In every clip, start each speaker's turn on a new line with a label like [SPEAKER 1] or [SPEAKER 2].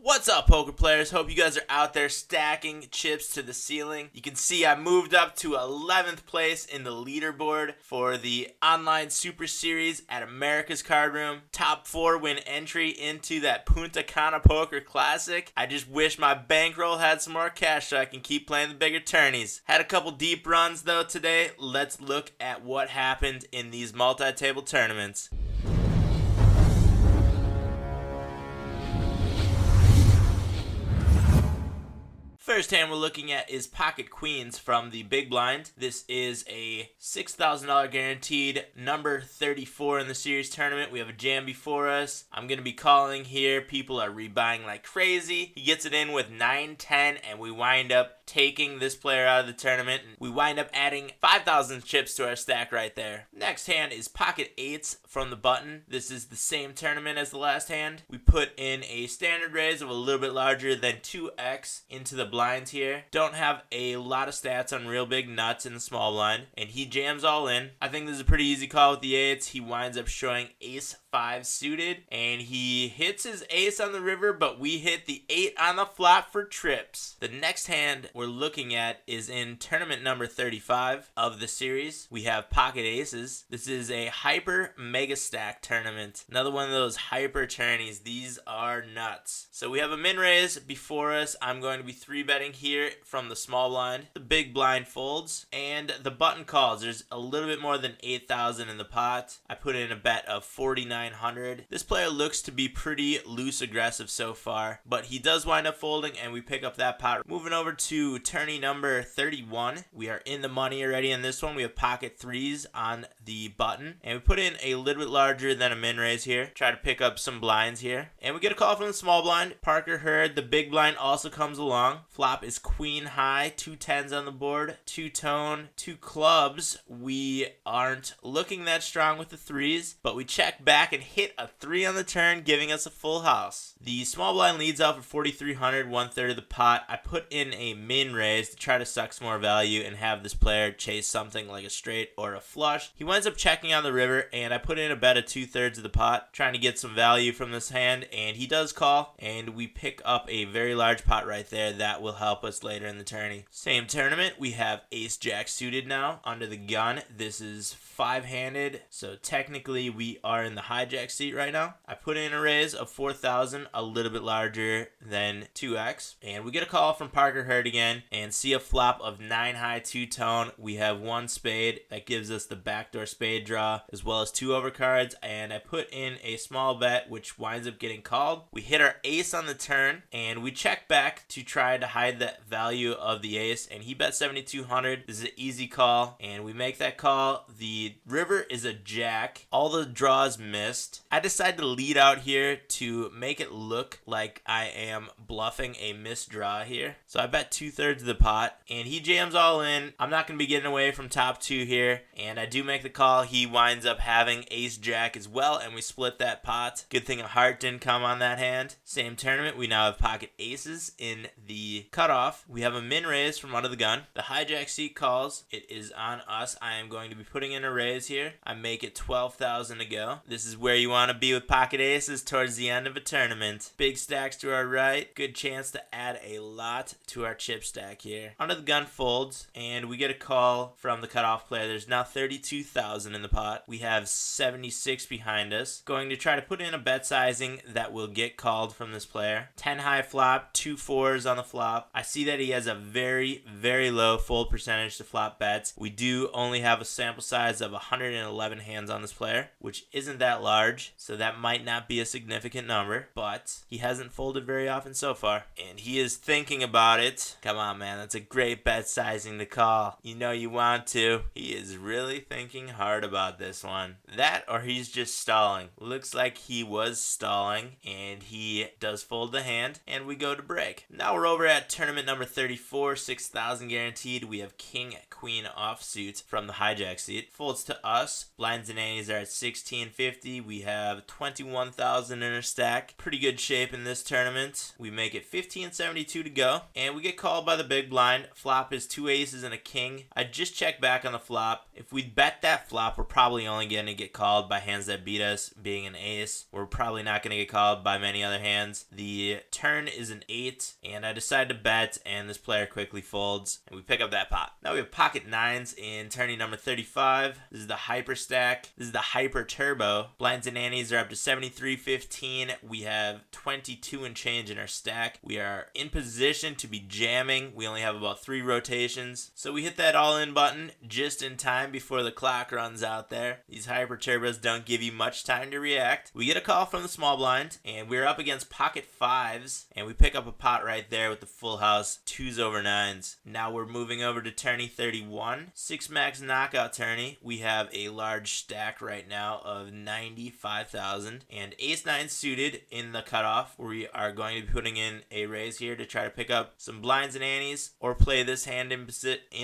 [SPEAKER 1] What's up, poker players? Hope you guys are out there stacking chips to the ceiling. You can see I moved up to 11th place in the leaderboard for the online Super Series at America's Card Room. Top 4 win entry into that Punta Cana Poker Classic. I just wish my bankroll had some more cash so I can keep playing the bigger tourneys. Had a couple deep runs though today. Let's look at what happened in these multi-table tournaments. First hand we're looking at is Pocket Queens from the Big Blind. This is a $6,000 guaranteed, number 34 in the series tournament. We have a jam before us. I'm going to be calling here. People are rebuying like crazy. He gets it in with 9-10, and we wind up taking this player out of the tournament. We wind up adding 5,000 chips to our stack right there. Next hand is Pocket Eights from the button. This is the same tournament as the last hand. We put in a standard raise of a little bit larger than 2x into the blinds here. Don't have a lot of stats on real big nuts in the small blind, and he jams all in. I think this is a pretty easy call with the eights. He winds up showing ace 5 suited, and he hits his ace on the river, but we hit the 8 on the flop for trips. The next hand we're looking at is in tournament number 35 of the series. We have Pocket Aces. This is a hyper mega stack tournament. Another one of those hyper tourneys. These are nuts. So we have a min raise before us. I'm going to be 3-betting here from the small blind. The big blind folds, and the button calls. There's a little bit more than 8,000 in the pot. I put in a bet of 4,900. This player looks to be pretty loose aggressive so far, but he does wind up folding, and we pick up that pot. Moving over to tourney number 31. We are in the money already in this one. We have pocket threes on the button, and we put in a little bit larger than a min raise here. Try to pick up some blinds here, and we get a call from the small blind. Parker heard the big blind also comes along. Flop is queen high, 2 tens on the board, 2 tone, 2 clubs. We aren't looking that strong with the threes, but we check back and hit a 3 on the turn, giving us a full house. The small blind leads out for 4,300, 1/3 of the pot. I put in a min raise to try to suck some more value and have this player chase something like a straight or a flush. He winds up checking on the river, and I put in a bet of 2/3 of the pot, trying to get some value from this hand, and he does call, and we pick up a very large pot right there. That will help us later in the tourney. Same tournament, we have ace jack suited now under the gun. This is 5-handed, so technically we are in the hijack seat right now. I put in a raise of 4,000, a little bit larger than 2x, and we get a call from Parker Hurd again and see a flop of 9 high 2 tone. We have 1 spade that gives us the backdoor spade draw as well as 2 overcards, and I put in a small bet which winds up getting called. We hit our ace on the turn, and we check back to try to hide the value of the ace, and he bet 7,200. This is an easy call, and we make that call. The river is a jack. All the draws missed. I decided to lead out here to make it look like I am bluffing a missed draw here. So I bet 2/3 of the pot, and he jams all in. I'm not going to be getting away from top 2 here, and I do make the call. He winds up having ace jack as well, and we split that pot. Good thing a heart didn't come on that hand. Same tournament, we now have pocket aces in the cutoff. We have a min raise from under the gun. The hijack seat calls. It is on us. I am going to be putting in a raise here. I make it 12,000 to go. This is where you want to be with pocket aces towards the end of a tournament. Big stacks to our right. Good chance to add a lot to our chip stack here. Under the gun folds, and we get a call from the cutoff player. There's now 32,000 in the pot. We have 76 behind us. Going to try to put in a bet sizing that will get called from this player. 10 high flop, 2 4s on the flop. I see that he has a very, very low fold percentage to flop bets. We do only have a sample size of 111 hands on this player, which isn't that large, so that might not be a significant number, but he hasn't folded very often so far, and he is thinking about it. Come on, man, that's a great bet sizing to call. You know you want to. He is really thinking hard about this one. That, or he's just stalling. Looks like he was stalling, and he does fold the hand, and we go to break. Now we're over at tournament number 34, 6,000 guaranteed. We have king, queen offsuit from the hijack seat. Folds to us. Blinds and antes are at 1650. see we have 21,000 in our stack. Pretty good shape in this tournament. We make it 1572 to go, and we get called by the big blind. Flop is 2 aces and a king. I just checked back on the flop. If we bet that flop, we're probably only going to get called by hands that beat us, being an ace. We're probably not going to get called by many other hands. The turn is an 8, and I decide to bet, and this player quickly folds, and we pick up that pot. Now we have pocket 9s in tourney number 35. This is the hyper stack. This is the hyper turbo. Blinds and antes are up to 73.15. We have 22 and change in our stack. We are in position to be jamming. We only have about 3 rotations, so we hit that all in button just in time before the clock runs out there. These hyper turbos don't give you much time to react. We get a call from the small blind, and we're up against pocket 5s, and we pick up a pot right there with the full house 2s over 9s. Now we're moving over to tourney 31, 6 max knockout tourney. We have a large stack right now of 95,000, and ace 9 suited in the cutoff. We are going to be putting in a raise here to try to pick up some blinds and antes or play this hand in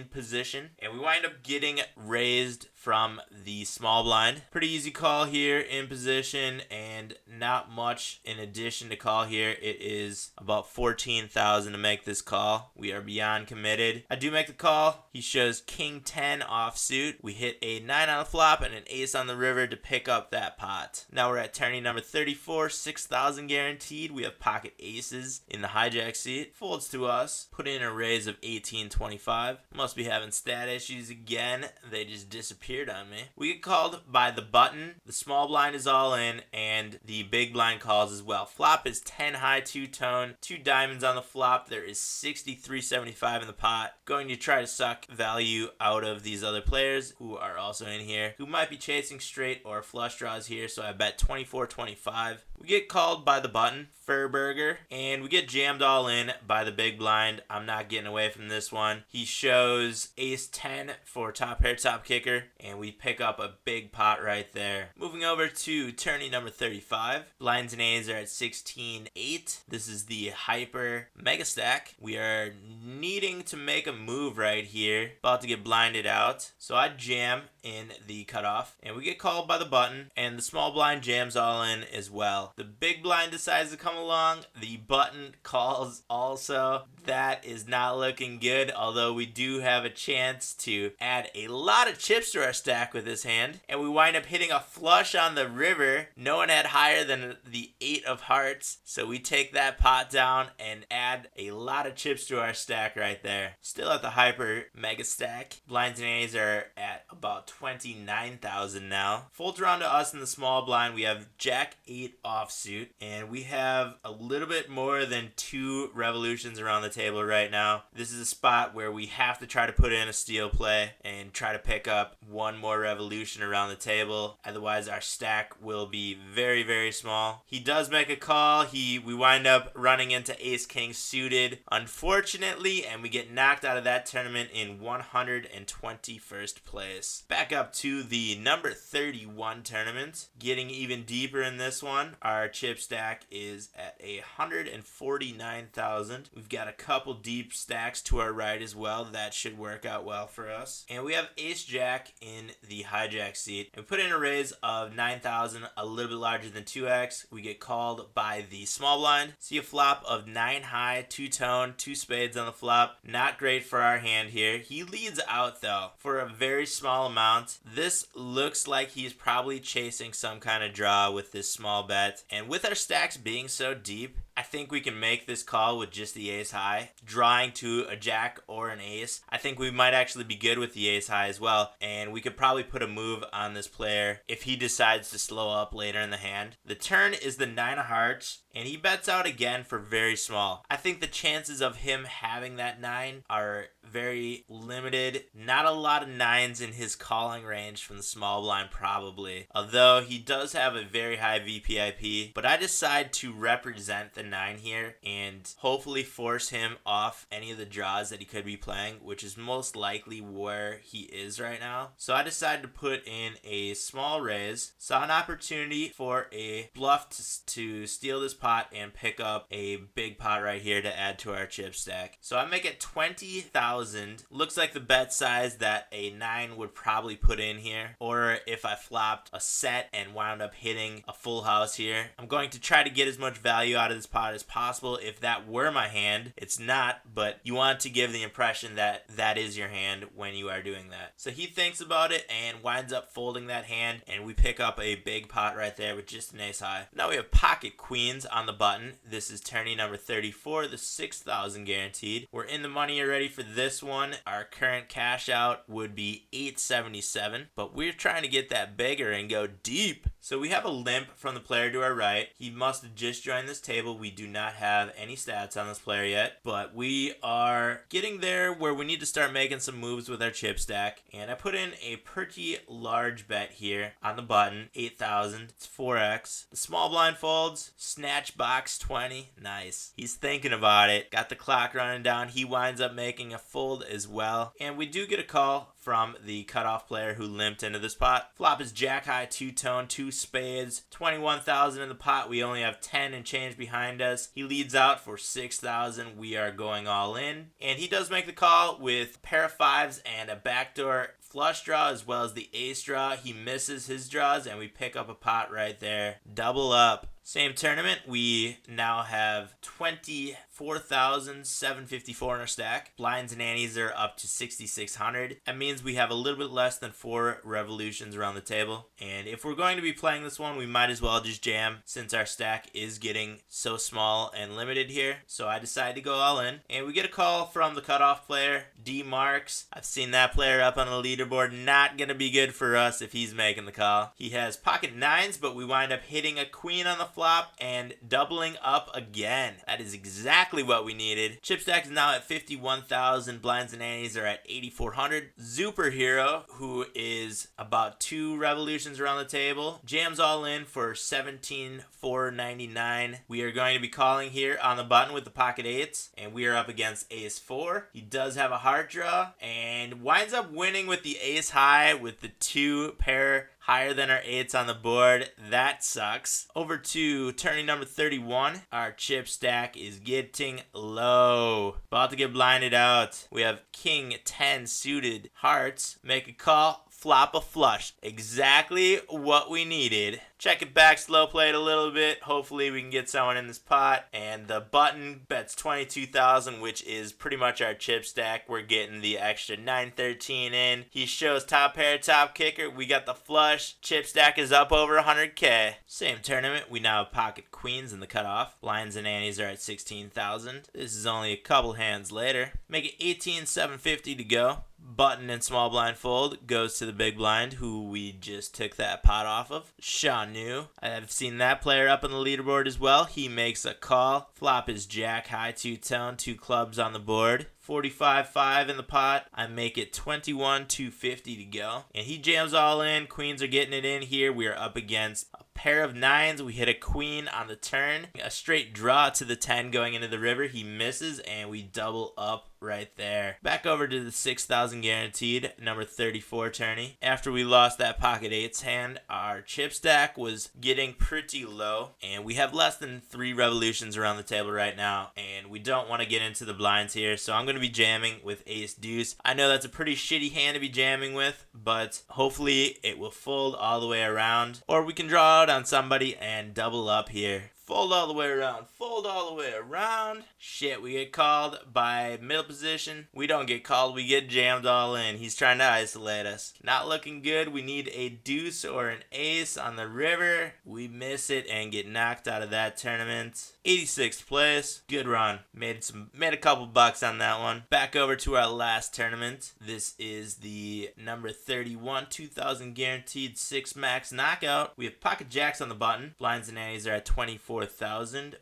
[SPEAKER 1] position, and we wind up getting raised from the small blind. Pretty easy call here in position, and not much in addition to call here. It is about 14,000 to make this call. We are beyond committed. I do make the call. He shows king 10 offsuit. We hit a 9 on the flop and an ace on the river to pick up that pot. Now we're at tourney number 34, 6,000 guaranteed. We have pocket aces in the hijack seat. Folds to us. Put in a raise of 1825. Must be having stat issues again. They just disappeared on me. We get called by the button. The small blind is all in, and the big blind calls as well. Flop is 10 high, 2 tone, 2 diamonds on the flop. There is 63.75 in the pot. Going to try to suck value out of these other players who are also in here, who might be chasing straight or flush draws here, so I bet 24.25. We get called by the button, Furburger, and we get jammed all in by the big blind. I'm not getting away from this one. He shows ace 10 for top pair, top kicker, and we pick up a big pot right there. Moving over to tourney number 35. Blinds and A's are at 16.8. This is the hyper mega stack. We are needing to make a move right here. About to get blinded out, so I jam in the cutoff, and we get called by the button, and the small blind jams all in as well. The big blind decides to come along. The button calls also. That is not looking good, although we do have a chance to add a lot of chips to our stack with this hand, and we wind up hitting a flush on the river. No one had higher than the 8 of hearts, so we take that pot down and add a lot of chips to our stack right there. Still at the hyper mega stack. Blinds and A's are at about 29,000 now. Folds around to us in the small blind. We have jack 8 offsuit, and we have a little bit more than 2 revolutions around the table right now. This is a spot where we have to try to put in a steal play and try to pick up one more revolution around the table. Otherwise, our stack will be very, very small. He does make a call. We wind up running into ace king suited, unfortunately, and we get knocked out of that tournament in 121st place. Back up to the number 31 tournament. Getting even deeper in this one. Our chip stack is at 149,000. We've got a couple deep stacks to our right as well. That should work out well for us. And we have ace jack in the hijack seat. And we put in a raise of 9,000, a little bit larger than 2x. We get called by the small blind. See a flop of 9 high, 2 tone, 2 spades on the flop. Not great for our hand here. He leads out though for a very small amount. This looks like he's probably chasing some kind of draw with this small bet. And with our stacks being so deep, I think we can make this call with just the ace high, drawing to a jack or an ace. I think we might actually be good with the ace high as well, and we could probably put a move on this player if he decides to slow up later in the hand. The turn is the 9 of hearts, and he bets out again for very small. I think the chances of him having that 9 are very limited. Not a lot of 9s in his calling range from the small blind probably, although he does have a very high VPIP, but I decide to represent the 9 here and hopefully force him off any of the draws that he could be playing, which is most likely where he is right now. So I decided to put in a small raise. Saw an opportunity for a bluff to steal this pot and pick up a big pot right here to add to our chip stack. So I make it 20,000. Looks like the bet size that a 9 would probably put in here, or if I flopped a set and wound up hitting a full house here. I'm going to try to get as much value out of this pot as possible if that were my hand. It's not, but you want to give the impression that that is your hand when you are doing that. So he thinks about it and winds up folding that hand, and we pick up a big pot right there with just an ace high. Now we have pocket queens on the button. This is tourney number 34, the 6,000 guaranteed. We're in the money already for this one. Our current cash out would be 877, but we're trying to get that bigger and go deep. So we have a limp from the player to our right. He must have just joined this table. We do not have any stats on this player yet, but we are getting there where we need to start making some moves with our chip stack. And I put in a pretty large bet here on the button, 8,000. It's 4x. The small blind folds, snatch box 20. Nice. He's thinking about it. Got the clock running down. He winds up making a fold as well. And we do get a call from the cutoff player who limped into this pot. Flop is jack high, two-tone, 2 spades, 21,000 in the pot. We only have 10 and change behind us. He leads out for 6,000. We are going all in. And he does make the call with a pair of 5s and a backdoor flush draw as well as the ace draw. He misses his draws and we pick up a pot right there. Double up. Same tournament, we now have 24,754 in our stack. Blinds and antes are up to 6,600. That means we have a little bit less than 4 revolutions around the table. And if we're going to be playing this one, we might as well just jam since our stack is getting so small and limited here. So I decided to go all in. And we get a call from the cutoff player, D Marks. I've seen that player up on the leaderboard. Not going to be good for us if he's making the call. He has pocket 9s, but we wind up hitting a queen on the flop and doubling up again. That is exactly what we needed. Chip stack is now at 51,000. Blinds and antes are at 8,400. Superhero, who is about 2 revolutions around the table, jams all in for 17,499. We are going to be calling here on the button with the pocket 8s, and we are up against ace 4. He does have a heart draw and winds up winning with the ace high with the 2 pair higher than our 8s on the board. That sucks. Over to tourney number 31. Our chip stack is getting low. About to get blinded out. We have king 10 suited hearts. Make a call. Flop a flush. Exactly what we needed. Check it back, slow play it a little bit. Hopefully we can get someone in this pot. And the button bets 22,000, which is pretty much our chip stack. We're getting the extra 913 in. He shows top pair, top kicker. We got the flush. Chip stack is up over 100k. Same tournament. We now have pocket queens in the cutoff. Blinds and antes are at 16,000. This is only a couple hands later. Make it 18,750 to go. Button and small blind fold goes to the big blind, who we just took that pot off of. Shanu. I have seen that player up on the leaderboard as well. He makes a call. Flop is jack high, 2-tone, 2 clubs on the board. 45-5 in the pot. I make it 21,250 to go. And he jams all in. Queens are getting it in here. We are up against a pair of 9s. We hit a queen on the turn. A straight draw to the 10 going into the river. He misses and we double up right there. Back over to the 6,000 guaranteed, number 34 tourney. After we lost that pocket 8s hand, our chip stack was getting pretty low. And we have less than 3 revolutions around the table right now. And we don't want to get into the blinds here. So I'm going to be jamming with ace deuce. I know that's a pretty shitty hand to be jamming with, but hopefully it will fold all the way around, or we can draw out on somebody and double up here. Fold all the way around. Fold all the way around. Shit, we get called by middle position. We don't get called. We get jammed all in. He's trying to isolate us. Not looking good. We need a deuce or an ace on the river. We miss it and get knocked out of that tournament. 86th place. Good run. Made a couple bucks on that one. Back over to our last tournament. This is the number 31 2,000 guaranteed 6 max knockout. We have pocket jacks on the button. Blinds and antes are at 24,000.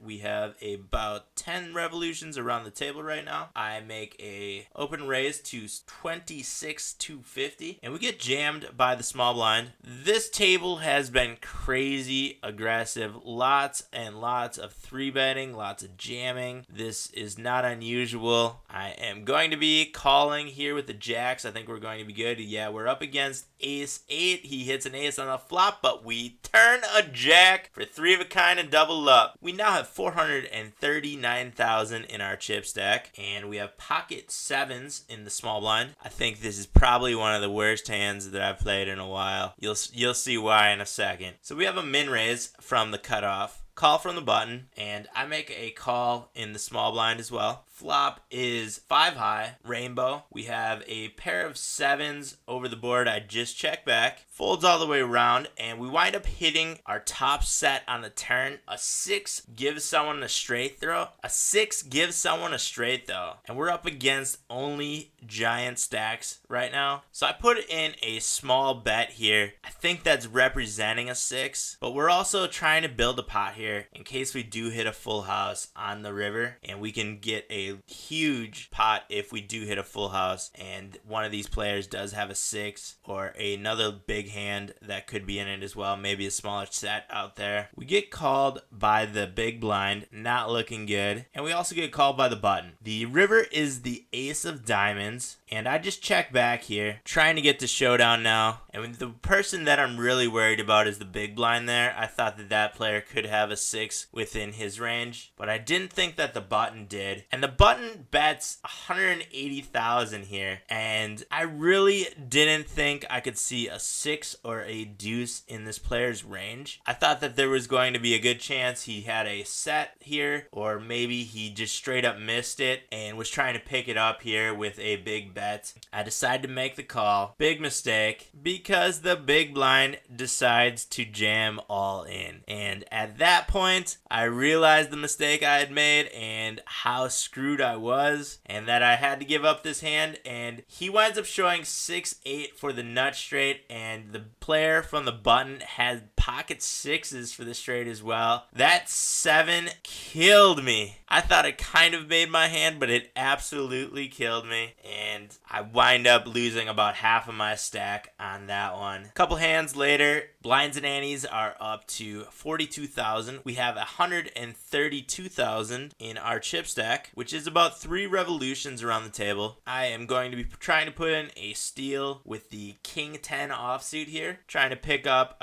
[SPEAKER 1] We have about 10 revolutions around the table right now. I make a open raise to 26,250 and we get jammed by the small blind. This table has been crazy aggressive. Lots and lots of 3 3-betting, lots of jamming. This is not unusual. I am going to be calling here with the jacks. I think we're going to be good. Yeah, we're up against ace 8. He hits an ace on the flop, but we turn a jack for 3 of a kind and double up. We now have 439,000 in our chip stack, and we have pocket 7s in the small blind. I think this is probably one of the worst hands that I've played in a while. You'll see why in a second. So we have a min raise from the cutoff. Call from the button, and I make a call in the small blind as well. Flop is 5 high, rainbow. We have a pair of 7s over the board. I just check back, folds all the way around, and we wind up hitting our top set on the turn. A 6 gives someone a straight throw. A 6 gives someone a straight throw, and we're up against only giant stacks right now. So I put in a small bet here. I think that's representing a 6, but we're also trying to build a pot here in case we do hit a full house on the river, and we can get a huge pot if we do hit a full house and one of these players does have a 6 or another big hand that could be in it as well, maybe a smaller set out there. We get called by the big blind, not looking good, and we also get called by the button. The river is the ace of diamonds, and I just check back here, trying to get to showdown now, and the person that I'm really worried about is the big blind there. I thought that player could have a 6 within his range, but I didn't think that the button did, and the button bets 180,000 here, and I really didn't think I could see a 6 or a deuce in this player's range. I thought that there was going to be a good chance he had a set here, or maybe he just straight up missed it and was trying to pick it up here with a big bet. I decided to make the call. Big mistake, because the big blind decides to jam all in, and at that point I realized the mistake I had made and how screwed I was, and that I had to give up this hand, and he winds up showing 6-8 for the nut straight, and the player from the button had pocket 6s for the straight as well. That 7 killed me. I thought it kind of made my hand, but it absolutely killed me, and I wind up losing about half of my stack on that one. A couple hands later, blinds and antes are up to 42,000. We have 132,000 in our chip stack, which is about 3 revolutions around the table. I am going to be trying to put in a steal with the king 10 offsuit here, trying to pick up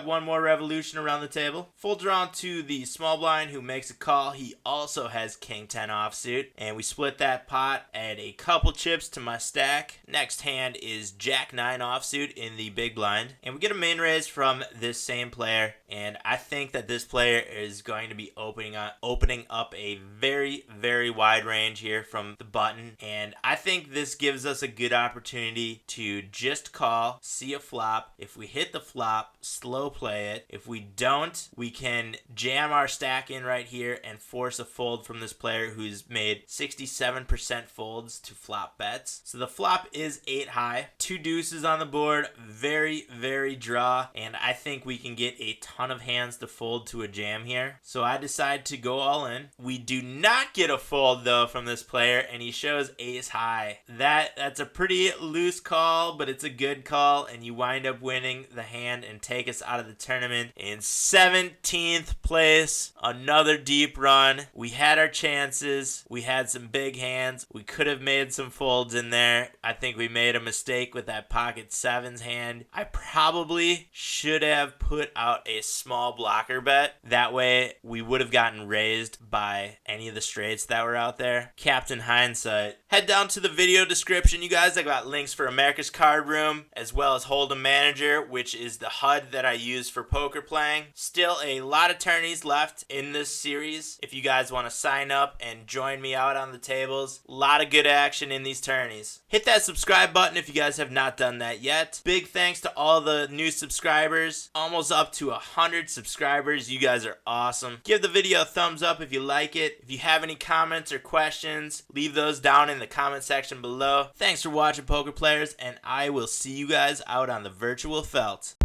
[SPEAKER 1] one more revolution around the table. Folds around to the small blind who makes a call. He also has king 10 offsuit, and we split that pot, add a couple chips to my stack. Next hand is jack 9 offsuit in the big blind, and we get a main raise from this same player, and I think that this player is going to be opening up a very, very wide range here from the button, and I think this gives us a good opportunity to just call, see a flop. If we hit the flop, slow play it. If we don't, we can jam our stack in right here and force a fold from this player who's made 67% folds to flop bets. So the flop is 8 high, 2 deuces on the board, very, very draw, and I think we can get a ton of hands to fold to a jam here. So I decide to go all in. We do not get a fold though from this player, and he shows ace high. That's a pretty loose call, but it's a good call, and you wind up winning the hand and take us out of the tournament in 17th place. Another deep run. We had our chances. We had some big hands. We could have made some folds in there. I think we made a mistake with that pocket 7s hand. I probably should have put out a small blocker bet. That way we would have gotten raised by any of the straights that were out there. Captain Hindsight. Head down to the video description, you guys. I got links for America's Card Room as well as Hold'em Manager, which is the HUD that I use for poker playing. Still a lot of tourneys left in this series. If you guys want to sign up and join me out on the tables, a lot of good action in these tourneys. Hit that subscribe button if you guys have not done that yet. Big thanks to all the new subscribers. Almost up to 100 subscribers. You guys are awesome. Give the video a thumbs up if you like it. If you have any comments or questions, leave those down in the comment section below. Thanks for watching, poker players, and I will see you guys out on the virtual felt.